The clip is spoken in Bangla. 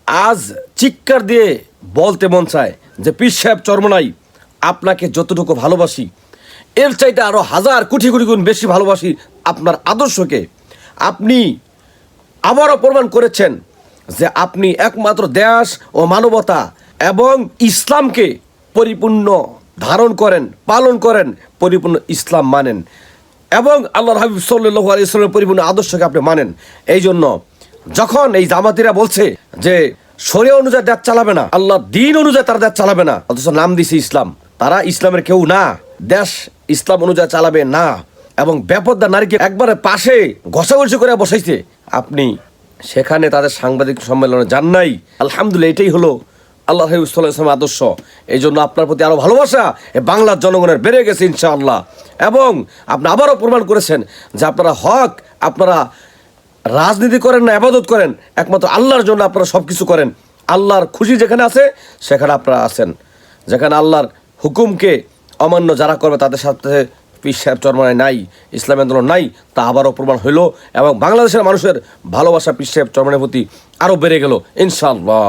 আজ চিৎকার দিয়ে বলতে মন চায় যে পীর সাহেব চরমনাই আপনাকে যতটুকু ভালোবাসি এর চাইতে আরও হাজার কোটি কোটি গুণ বেশি ভালোবাসি আপনার আদর্শকে। আপনি আবারও প্রমাণ করেছেন যে আপনি একমাত্র দেশ ও মানবতা এবং ইসলামকে পরিপূর্ণ ধারণ করেন, পালন করেন, পরিপূর্ণ ইসলাম মানেন এবং আল্লাহর হাবিব সাল্লাল্লাহু আলাইহি ওয়াসাল্লামের পরিপূর্ণ আদর্শকে আপনি মানেন। এই জন্য যখন এই জামাতিরা বলছে যে শরিয়া অনুযায়ী দেশ চালাবে না, আল্লাহ দিন অনুযায়ী তারা দেশ চালাবে না, অথচ নাম দিছে ইসলাম, তারা ইসলামের কেউ না, দেশ ইসলাম অনুযায়ী চালাবে না এবং বেপরদা নারীকে একবারে পাশে ঘষাঘষি করে বসাইছে, আপনি সেখানে তাদের সাংবাদিক সম্মেলনে যান নাই। আলহামদুলিল্লাহ, এটাই হলো আল্লাহ হাবিব সাল্লাল্লাহু আলাইহি ওয়াসাল্লামের আদর্শ। এই জন্য আপনার প্রতি আরও ভালোবাসা বাংলার জনগণের বেড়ে গেছে ইনশাআল্লাহ। এবং আপনি আবারও প্রমাণ করেছেন যে আপনারা হক, আপনারা রাজনীতি করেন না, ইবাদত করেন, একমাত্র আল্লাহর জন্য আপনারা সব কিছু করেন। আল্লাহর খুশি যেখানে আছে সেখানে আপনারা আছেন। যেখানে আল্লাহর হুকুমকে অমান্য যারা করবে তাদের সাথে পীর সাহেব চরমনাই নাই, ইসলামী আন্দোলন নাই, তা আবারও প্রমাণ হইল এবং বাংলাদেশের মানুষের ভালোবাসা পীর সাহেব চরমনাইয়ের প্রতি আরও বেড়ে গেল ইনশাআল্লাহ।